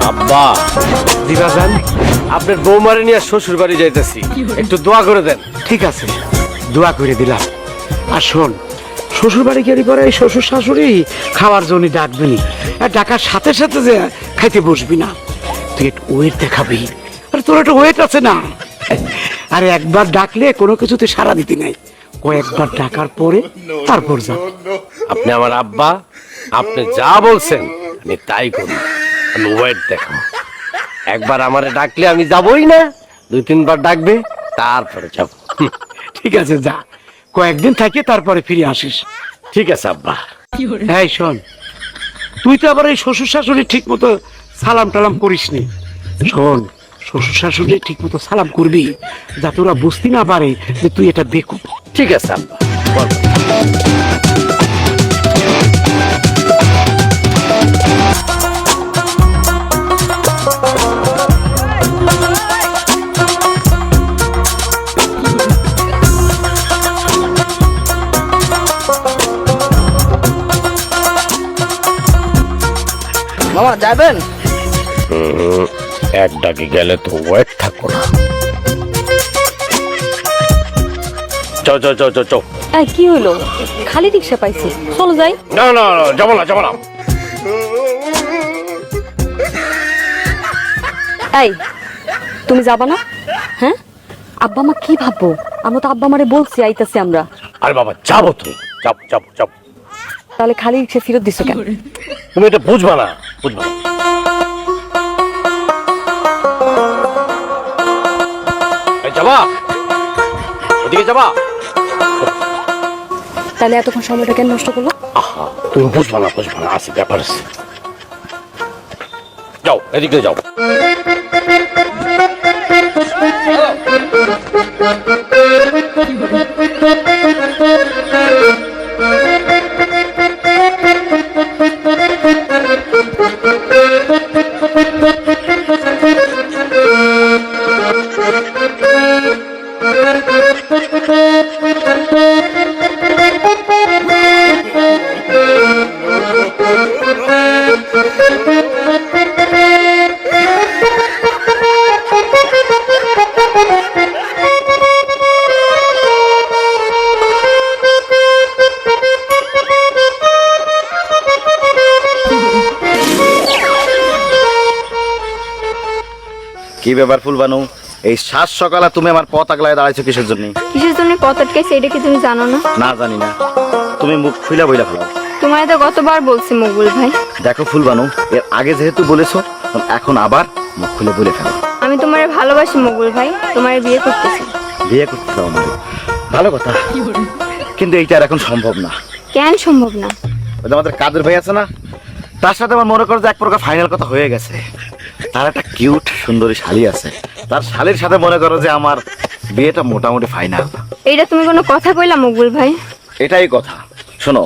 আব্বা দিবাজান, আপনার বৌমারে নিয়ে শ্বশুর বাড়ি যাইতেছি, একটু দোয়া করে দেন। ঠিক আছে, দোয়া করে দিলাম। আর শোন, শ্বশুর বাড়ি গেলি পরে এই শ্বশুর শাশুড়ি খাওয়ার জন্য ডাকবি, আর ডাকার সাথে সাথে যে খাইতে বসবি না, তুই একটু ওয়েট দেখাবি। আর তোর একটা ওয়েট আছে না, আরে একবার ডাকলে কোনো কিছুতে সাড়া দিতে নাই, কয়েকবার ডাকার পরে তারপর যা। আপনি আমার আব্বা, আপনি যা বলছেন আমি তাই করি। আমি ওয়েট দেখাবো, একবার আমারে ডাকলে আমি যাবই না, 2-3 বার ডাকবে তারপরে যাব। ঠিক আছে, যা, কয়েকদিন থাকে তারপরে ফিরে আসিস। ঠিক আছে আব্বা। হ্যাঁ শোন, তুই তো আবার এই শ্বশুর শাশুড়ি ঠিক মতো সালাম টালাম করিস নি। শোন, শ্বশুর শাশুড়ি ঠিক মতো সালাম করবি, যাতে ওরা বুঝতে না পারে যে তুই এটা দেখু। ঠিক আছে আব্বা, বল। মামা যাবেন? এক ডাকে গেলে তো ওয়েট থাকো না। চল চল চল চল চল। কি হলো? খালি রিক্সা পাইছি, চলো যাই। না না না, যাবো না যাবো না। এই, তুমি যাবা না? হ্যাঁ, আব্বা মা কি ভাববো? আমরা তো আব্বা মারে বলছি আইতাছি আমরা। আরে বাবা যাবো তো, যাবো যাবো যাবো। তাহলে খালি রিক্সা ফেরত দিছো কেন? তুমি এটা বুঝবা না, বুঝবা না। এই যাবা, ওদিকে যাবা। তাহলে এতক্ষণ সময়টা কেন নষ্ট করলো? আহা, তুমি বুঝবা না, বুঝবা না, আছে ব্যাপার আছে। যাও এদিকে যাও। কি ব্যাপার ফুলবানু, এই সাত সকালে তুমি আমার পথ আগলায় দাঁড়াইছো কিসের জন্য? কিসের জন্য পথ আটকাইছে এটা কি তুমি জানো না? না জানি না, তুমি মুখ খুইলা বইলা ফেলাও। তোমায় তো কতবার বলছি মকবুল ভাই। দেখো ফুলবানু, এর আগে যেহেতু বলেছো, এখন আবার মুখ খুলে বলে ফেলো। আমি তোমারে ভালোবাসি মকবুল ভাই, তোমার বিয়ে করতেছি। বিয়ে করতে চাও আমাকে? ভালো কথা, কিন্তু এইটা আর এখন সম্ভব না। কেন সম্ভব না? ওই যে আমাদের কাদের ভাই আছে না, তার সাথে আমার মনে করো যে এক প্রকার ফাইনাল কথা হয়ে গেছে। তার একটা কিউট সুন্দরী শালি আছে, তার শালির সাথে মনে করো যে আমার বিয়েটা মোটামুটি ফাইনাল। এইটা তুমি কোনো কথা কইলা মকবুল ভাই? এটাই কথা। শোনো,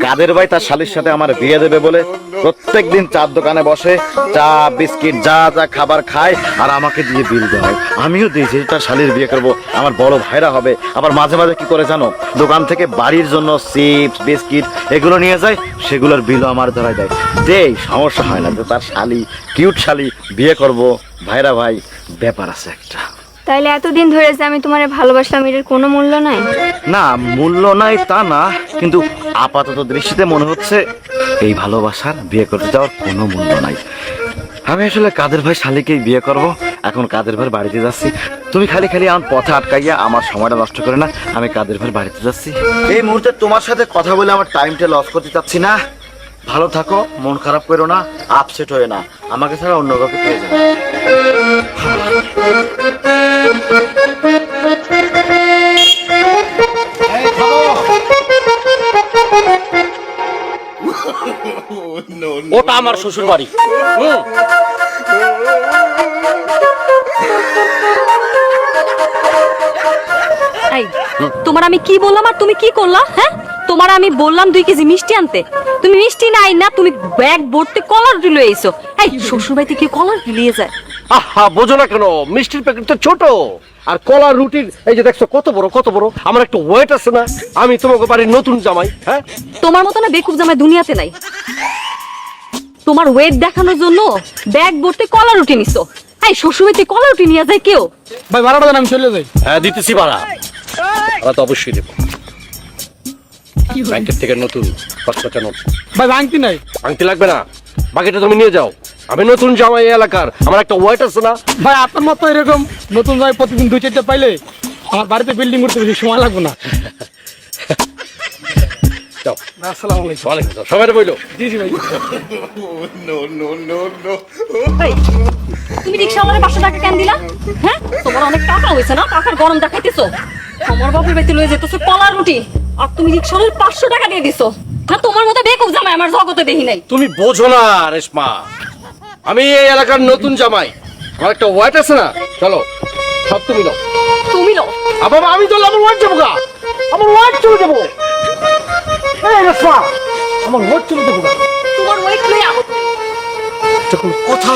কাদের ভাই তার শালির সাথে আমার বিয়ে দেবে বলে প্রত্যেকদিন চার দোকানে বসে চা বিস্কিট যা যা খাবার খায় আর আমাকে দিয়ে বিল দেয়। আমিও দিয়েছি, তার শালির বিয়ে করব, আমার বড় ভাইরা হবে। আবার মাঝে মাঝে কি করে জানো, দোকান থেকে বাড়ির জন্য চিপস বিস্কিট এগুলো নিয়ে যায়, সেগুলোর বিলও আমার ধরায় দেয়। দেই, সমস্যা হয় না। তো তার শালি, কিউট শালি, বিয়ে করব, ভাইরা ভাই, ব্যাপার আছে একটা। তাইলে এতদিন ধরে যে আমি তোমারে ভালোবাসলাম এটার কোনো মূল্য নাই? না, মূল্য নাই তা না, কিন্তু আপাতত দৃষ্টিতে মনে হচ্ছে এই ভালোবাসার বিয়ে করতে যাওয়ার কোনো মূল্য নাই। আমি আসলে কাদের ভাই শালিকেই বিয়ে করব। এখন কাদের ভাই বাড়িতে যাচ্ছি, তুমি খালি খালি আমার পথে আটকাইয়া আমার সময়টা নষ্ট করে না। আমি কাদের ভাই বাড়িতে যাচ্ছি, এই মুহূর্তে তোমার সাথে কথা বলে আমার টাইমটা লস করতে চাচ্ছি না। ভালো থাকো, মন খারাপ করো না, আপসেট হয়ে না, আমাকে ছাড়া অন্য কাউকে পেয়ে যাবে। ওটা আমার শ্বশুর বাড়ি। এই, তোমার আমি কি বললাম আর তুমি কি করলা? হ্যাঁ, তোমার আমি বললাম 2 কেজি মিষ্টি আনতে, তুমি মিষ্টি নাই না, তুমি ব্যাগ ভর্তি কলার রুটি লয়ে আইছো। এই, শ্বশুর বাড়িতে কি কলার রুটি নিয়ে যায়? আহা, বোঝো না কেন? মিষ্টির প্যাকেট তো ছোট, আর কলার রুটির এই যে দেখছো কত বড় কত বড়। আমার একটা ওয়েট আছে না, আমি তোমাকে বাড়ির নতুন জামাই। হ্যাঁ, তোমার মতো না বেকুব জামাই দুনিয়াতে নাই। তোমার ওয়েট দেখানোর জন্য ব্যাগ ভর্তি কলা রুটি নিছো। এই শ্বশুরবাড়িতে কলা রুটি নিয়ে যায় কেউ? ভাই ভাড়াটা দেন, আমি চলে যাই। হ্যাঁ দিতেছি ভাড়া, ভাড়া তো অবশ্যই দেবো। ব্যাংকের থেকে নতুন কচকচা নোট। ভাই ভাঙতি নাই। ভাঙতে লাগবে না, বাকিটা তুমি নিয়ে যাও। আমি নতুন জামাই এই এলাকার, আমার একটা ওয়াইট আছে না। ভাই আপনার মতো এরকম নতুন ভাই প্রতিদিন 2-4টা পাইলে আমার বাড়িতে বিল্ডিং করতে বেশি সময় লাগবে না। যাও। আসসালামু আলাইকুম। ওয়ালাইকুম আসসালাম। সবাই বইলো। জি জি ভাই। এই, তুমি রিক্সাওয়ালারে 500 টাকা কেন দিলা? হ্যাঁ, তোমার অনেক টাকা হয়েছে না, টাকার গরম দেখাইতেছো। আমার বাপের বাড়িতে লয়ে যেতেছো কলা রুটি, আর তুমি রিক্সাওয়ালার 500 টাকা দিয়ে দিছো। হ্যাঁ, তোমার মতো বেকুব জামাই আমার জগতে দেখি নাই। তুমি বোঝো না রেশমা, আমি এই এলাকার নতুন জামাই, আমার একটা ওয়াইট আছে না। চলো সব তুমি নাও। তুমি লো আবার আমি তো আমার ওয়াইট যাবো গা, আমার ওয়াইট চলে যাবো। এই রেশমা, আমার ওয়াইট চলে যাবো গা। তোমার ওয়েট লইয়া যখন কথা